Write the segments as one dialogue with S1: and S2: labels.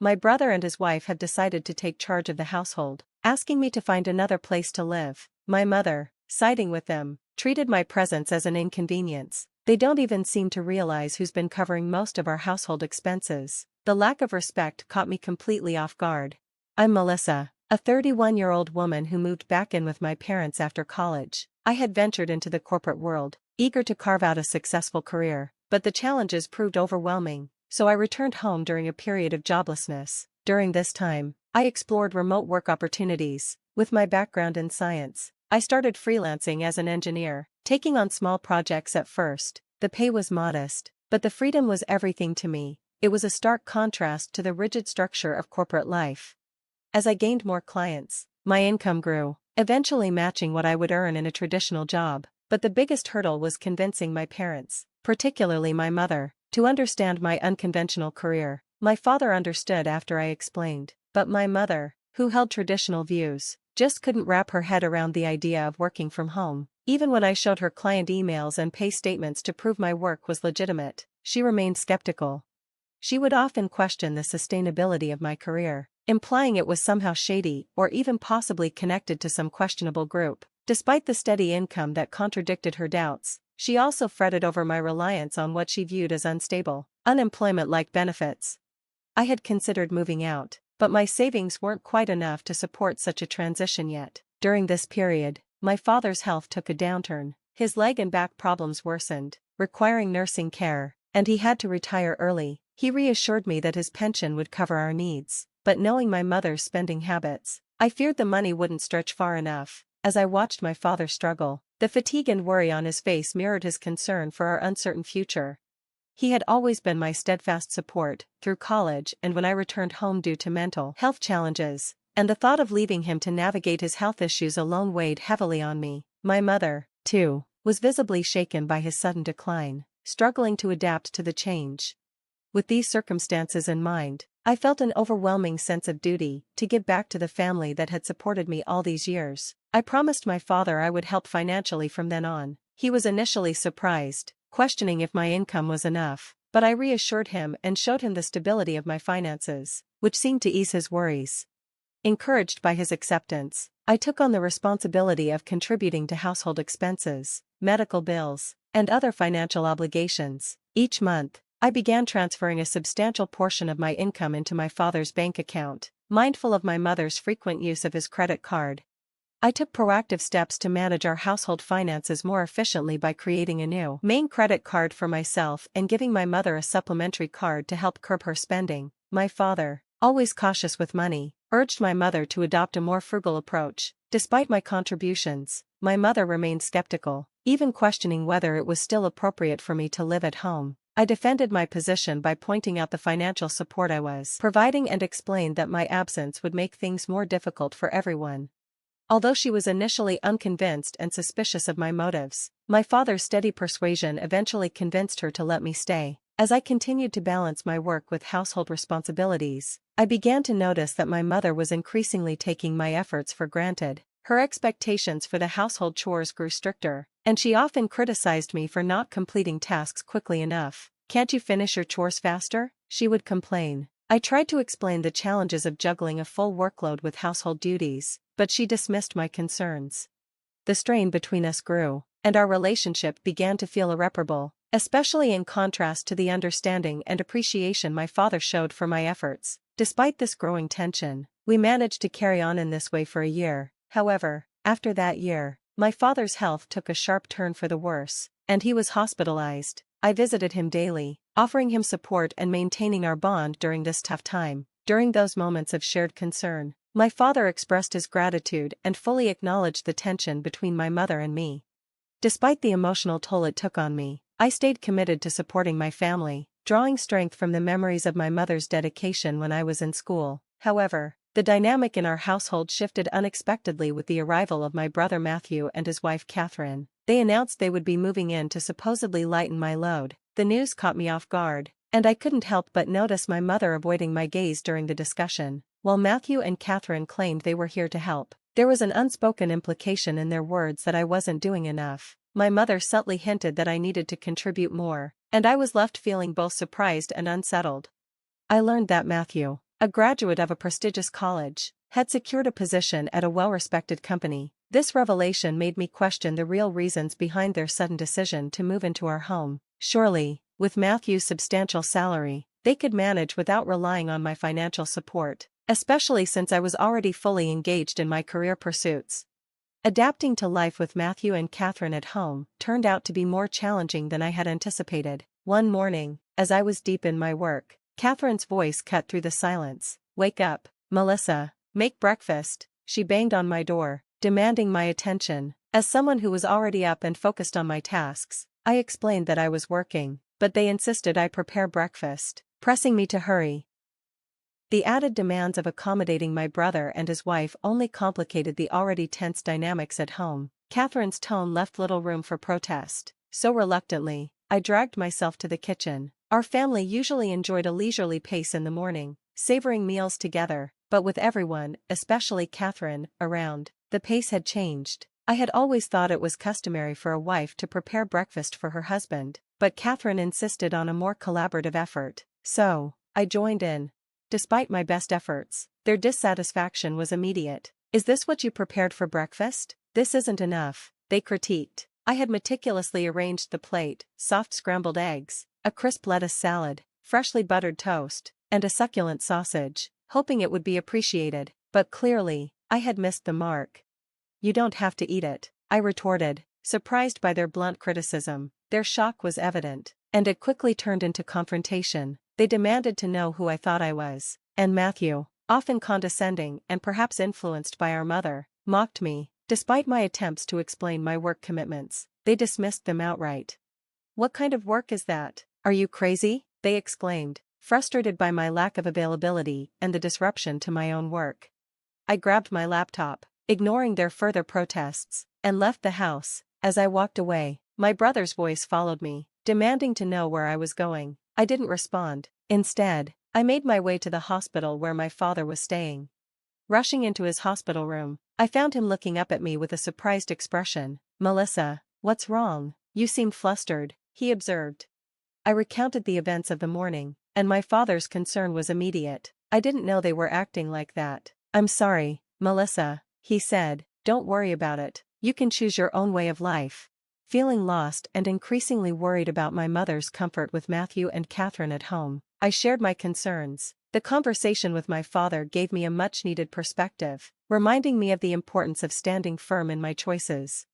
S1: My brother and his wife have decided to take charge of the household, asking me to find another place to live. My mother, siding with them, treated my presence as an inconvenience. They don't even seem to realize who's been covering most of our household expenses. The lack of respect caught me completely off guard. I'm Melissa, a 31-year-old woman who moved back in with my parents after college. I had ventured into the corporate world, eager to carve out a successful career, but the challenges proved overwhelming, so I returned home during a period of joblessness. During this time, I explored remote work opportunities. With my background in science, I started freelancing as an engineer, taking on small projects at first. The pay was modest, but the freedom was everything to me. It was a stark contrast to the rigid structure of corporate life. As I gained more clients, my income grew, eventually matching what I would earn in a traditional job. But the biggest hurdle was convincing my parents, particularly my mother, to understand my unconventional career. My father understood after I explained, but my mother, who held traditional views, just couldn't wrap her head around the idea of working from home. Even when I showed her client emails and pay statements to prove my work was legitimate, she remained skeptical. She would often question the sustainability of my career, implying it was somehow shady or even possibly connected to some questionable group. Despite the steady income that contradicted her doubts, she also fretted over my reliance on what she viewed as unstable, unemployment-like benefits. I had considered moving out, but my savings weren't quite enough to support such a transition yet. During this period, my father's health took a downturn. His leg and back problems worsened, requiring nursing care, and he had to retire early. He reassured me that his pension would cover our needs, but knowing my mother's spending habits, I feared the money wouldn't stretch far enough. As I watched my father struggle, the fatigue and worry on his face mirrored his concern for our uncertain future. He had always been my steadfast support through college and when I returned home due to mental health challenges, and the thought of leaving him to navigate his health issues alone weighed heavily on me. My mother, too, was visibly shaken by his sudden decline, struggling to adapt to the change. With these circumstances in mind, I felt an overwhelming sense of duty to give back to the family that had supported me all these years. I promised my father I would help financially from then on. He was initially surprised, questioning if my income was enough, but I reassured him and showed him the stability of my finances, which seemed to ease his worries. Encouraged by his acceptance, I took on the responsibility of contributing to household expenses, medical bills, and other financial obligations. Each month, I began transferring a substantial portion of my income into my father's bank account, mindful of my mother's frequent use of his credit card. I took proactive steps to manage our household finances more efficiently by creating a new main credit card for myself and giving my mother a supplementary card to help curb her spending. My father, always cautious with money, urged my mother to adopt a more frugal approach. Despite my contributions, my mother remained skeptical, even questioning whether it was still appropriate for me to live at home. I defended my position by pointing out the financial support I was providing and explained that my absence would make things more difficult for everyone. Although she was initially unconvinced and suspicious of my motives, my father's steady persuasion eventually convinced her to let me stay. As I continued to balance my work with household responsibilities, I began to notice that my mother was increasingly taking my efforts for granted. Her expectations for the household chores grew stricter, and she often criticized me for not completing tasks quickly enough. "Can't you finish your chores faster?" she would complain. I tried to explain the challenges of juggling a full workload with household duties, but she dismissed my concerns. The strain between us grew, and our relationship began to feel irreparable, especially in contrast to the understanding and appreciation my father showed for my efforts. Despite this growing tension, we managed to carry on in this way for a year. However, after that year, my father's health took a sharp turn for the worse, and he was hospitalized. I visited him daily, offering him support and maintaining our bond during this tough time. During those moments of shared concern, my father expressed his gratitude and fully acknowledged the tension between my mother and me. Despite the emotional toll it took on me, I stayed committed to supporting my family, drawing strength from the memories of my mother's dedication when I was in school. However, the dynamic in our household shifted unexpectedly with the arrival of my brother Matthew and his wife Catherine. They announced they would be moving in to supposedly lighten my load. The news caught me off guard, and I couldn't help but notice my mother avoiding my gaze during the discussion. While Matthew and Catherine claimed they were here to help, there was an unspoken implication in their words that I wasn't doing enough. My mother subtly hinted that I needed to contribute more, and I was left feeling both surprised and unsettled. I learned that Matthew, a graduate of a prestigious college, had secured a position at a well-respected company. This revelation made me question the real reasons behind their sudden decision to move into our home. Surely, with Matthew's substantial salary, they could manage without relying on my financial support, especially since I was already fully engaged in my career pursuits. Adapting to life with Matthew and Catherine at home turned out to be more challenging than I had anticipated. One morning, as I was deep in my work, Catherine's voice cut through the silence. "Wake up, Melissa. Make breakfast." She banged on my door, demanding my attention. As someone who was already up and focused on my tasks, I explained that I was working, but they insisted I prepare breakfast, pressing me to hurry. The added demands of accommodating my brother and his wife only complicated the already tense dynamics at home. Catherine's tone left little room for protest, so reluctantly, I dragged myself to the kitchen. Our family usually enjoyed a leisurely pace in the morning, savoring meals together, but with everyone, especially Catherine, around, the pace had changed. I had always thought it was customary for a wife to prepare breakfast for her husband, but Catherine insisted on a more collaborative effort, so I joined in. Despite my best efforts, their dissatisfaction was immediate. "Is this what you prepared for breakfast? This isn't enough," they critiqued. I had meticulously arranged the plate: soft scrambled eggs, a crisp lettuce salad, freshly buttered toast, and a succulent sausage, hoping it would be appreciated, but clearly, I had missed the mark. "You don't have to eat it," I retorted, surprised by their blunt criticism. Their shock was evident, and it quickly turned into confrontation. They demanded to know who I thought I was, and Matthew, often condescending and perhaps influenced by our mother, mocked me. Despite my attempts to explain my work commitments, they dismissed them outright. "What kind of work is that? Are you crazy?" they exclaimed, frustrated by my lack of availability and the disruption to my own work. I grabbed my laptop, ignoring their further protests, and left the house. As I walked away, my brother's voice followed me, demanding to know where I was going. I didn't respond. Instead, I made my way to the hospital where my father was staying. Rushing into his hospital room, I found him looking up at me with a surprised expression. "Melissa, what's wrong? You seem flustered," he observed. I recounted the events of the morning, and my father's concern was immediate. "I didn't know they were acting like that." "I'm sorry, Melissa," he said. "Don't worry about it. You can choose your own way of life." Feeling lost and increasingly worried about my mother's comfort with Matthew and Catherine at home, I shared my concerns. The conversation with my father gave me a much-needed perspective, reminding me of the importance of standing firm in my choices.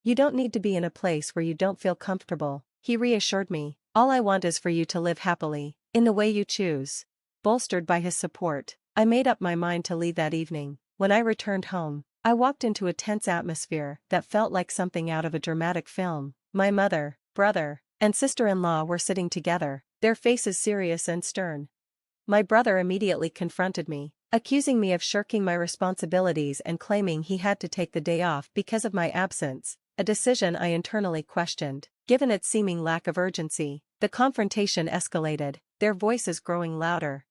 S1: "You don't need to be in a place where you don't feel comfortable," he reassured me. "All I want is for you to live happily, in the way you choose." Bolstered by his support, I made up my mind to leave that evening. When I returned home, I walked into a tense atmosphere that felt like something out of a dramatic film. My mother, brother, and sister-in-law were sitting together, their faces serious and stern. My brother immediately confronted me, accusing me of shirking my responsibilities and claiming he had to take the day off because of my absence, a decision I internally questioned. Given its seeming lack of urgency, the confrontation escalated, their voices growing louder.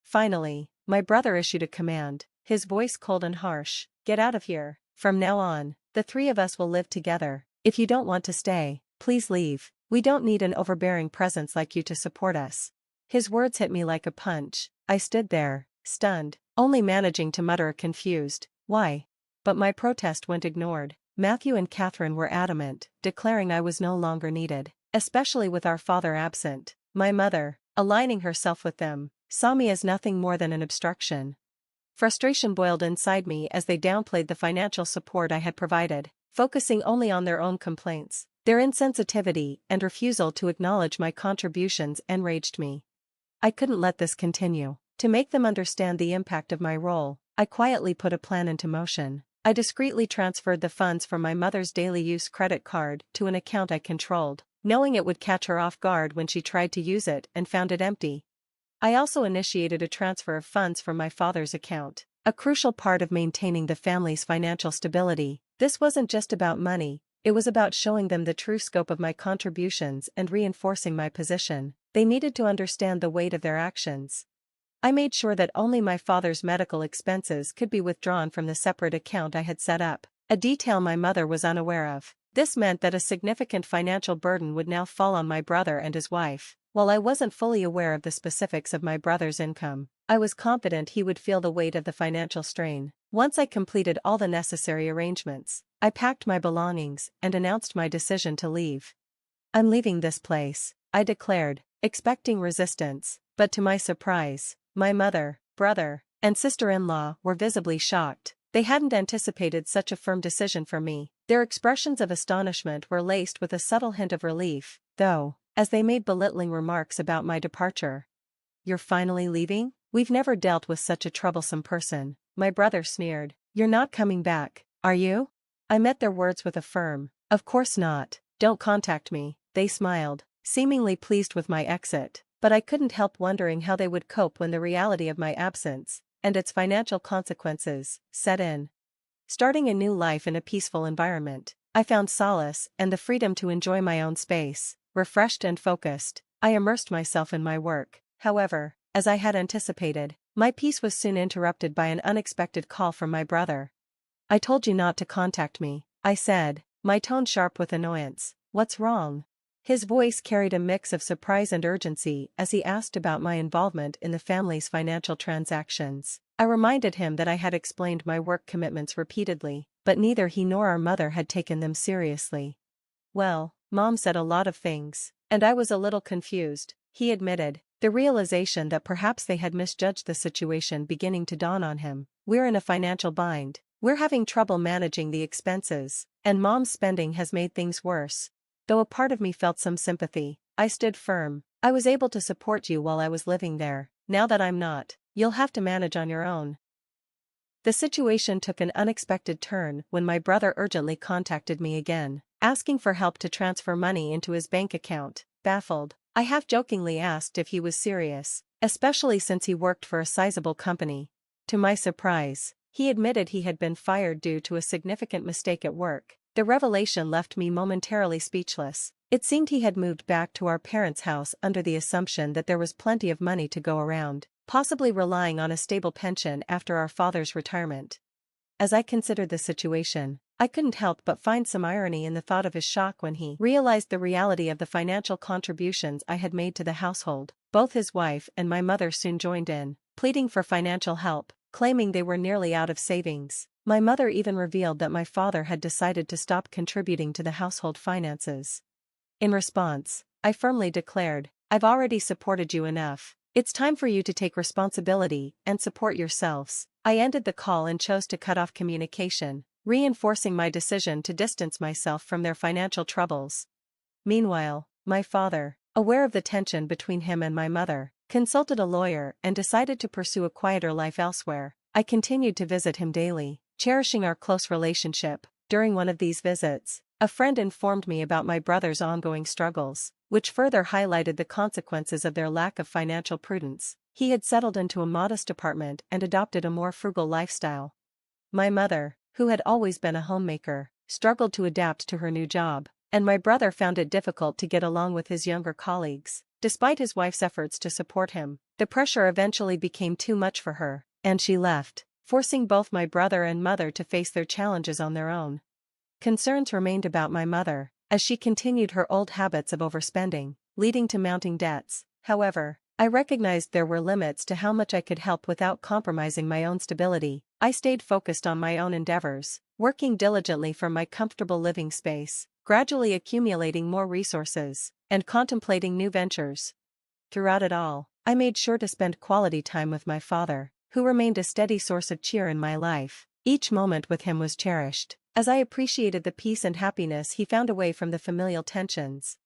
S1: Finally, my brother issued a command, his voice cold and harsh. "Get out of here. From now on, the three of us will live together. If you don't want to stay, please leave. We don't need an overbearing presence like you to support us." His words hit me like a punch. I stood there, stunned, only managing to mutter a confused, "Why?" But my protest went ignored. Matthew and Catherine were adamant, declaring I was no longer needed, especially with our father absent. My mother, aligning herself with them, saw me as nothing more than an obstruction. Frustration boiled inside me as they downplayed the financial support I had provided, focusing only on their own complaints. Their insensitivity and refusal to acknowledge my contributions enraged me. I couldn't let this continue. To make them understand the impact of my role, I quietly put a plan into motion. I discreetly transferred the funds from my mother's daily use credit card to an account I controlled, knowing it would catch her off guard when she tried to use it and found it empty. I also initiated a transfer of funds from my father's account, a crucial part of maintaining the family's financial stability. This wasn't just about money, it was about showing them the true scope of my contributions and reinforcing my position. They needed to understand the weight of their actions. I made sure that only my father's medical expenses could be withdrawn from the separate account I had set up, a detail my mother was unaware of. This meant that a significant financial burden would now fall on my brother and his wife. While I wasn't fully aware of the specifics of my brother's income, I was confident he would feel the weight of the financial strain. Once I completed all the necessary arrangements, I packed my belongings and announced my decision to leave. "I'm leaving this place," I declared, expecting resistance, but to my surprise, my mother, brother, and sister-in-law were visibly shocked. They hadn't anticipated such a firm decision from me. Their expressions of astonishment were laced with a subtle hint of relief, though, as they made belittling remarks about my departure. "You're finally leaving? We've never dealt with such a troublesome person," my brother sneered. "You're not coming back, are you?" I met their words with a firm, "Of course not, don't contact me." They smiled, seemingly pleased with my exit, but I couldn't help wondering how they would cope when the reality of my absence, and its financial consequences, set in. Starting a new life in a peaceful environment, I found solace and the freedom to enjoy my own space. Refreshed and focused, I immersed myself in my work. However, as I had anticipated, my peace was soon interrupted by an unexpected call from my brother. "I told you not to contact me," I said, my tone sharp with annoyance. "What's wrong?" His voice carried a mix of surprise and urgency as he asked about my involvement in the family's financial transactions. I reminded him that I had explained my work commitments repeatedly, but neither he nor our mother had taken them seriously. "Well, Mom said a lot of things, and I was a little confused," he admitted, the realization that perhaps they had misjudged the situation beginning to dawn on him. "We're in a financial bind. We're having trouble managing the expenses, and Mom's spending has made things worse." Though a part of me felt some sympathy, I stood firm. "I was able to support you while I was living there. Now that I'm not, you'll have to manage on your own." The situation took an unexpected turn when my brother urgently contacted me again, asking for help to transfer money into his bank account. Baffled, I half-jokingly asked if he was serious, especially since he worked for a sizable company. To my surprise, he admitted he had been fired due to a significant mistake at work. The revelation left me momentarily speechless. It seemed he had moved back to our parents' house under the assumption that there was plenty of money to go around, possibly relying on a stable pension after our father's retirement. As I considered the situation, I couldn't help but find some irony in the thought of his shock when he realized the reality of the financial contributions I had made to the household. Both his wife and my mother soon joined in, pleading for financial help, claiming they were nearly out of savings. My mother even revealed that my father had decided to stop contributing to the household finances. In response, I firmly declared, "I've already supported you enough. It's time for you to take responsibility and support yourselves." I ended the call and chose to cut off communication, reinforcing my decision to distance myself from their financial troubles. Meanwhile, my father, aware of the tension between him and my mother, consulted a lawyer and decided to pursue a quieter life elsewhere. I continued to visit him daily, cherishing our close relationship. During one of these visits, a friend informed me about my brother's ongoing struggles, which further highlighted the consequences of their lack of financial prudence. He had settled into a modest apartment and adopted a more frugal lifestyle. My mother, who had always been a homemaker, struggled to adapt to her new job, and my brother found it difficult to get along with his younger colleagues. Despite his wife's efforts to support him, the pressure eventually became too much for her, and she left, forcing both my brother and mother to face their challenges on their own. Concerns remained about my mother, as she continued her old habits of overspending, leading to mounting debts. However, I recognized there were limits to how much I could help without compromising my own stability. I stayed focused on my own endeavors, working diligently from my comfortable living space, gradually accumulating more resources, and contemplating new ventures. Throughout it all, I made sure to spend quality time with my father, who remained a steady source of cheer in my life. Each moment with him was cherished, as I appreciated the peace and happiness he found away from the familial tensions.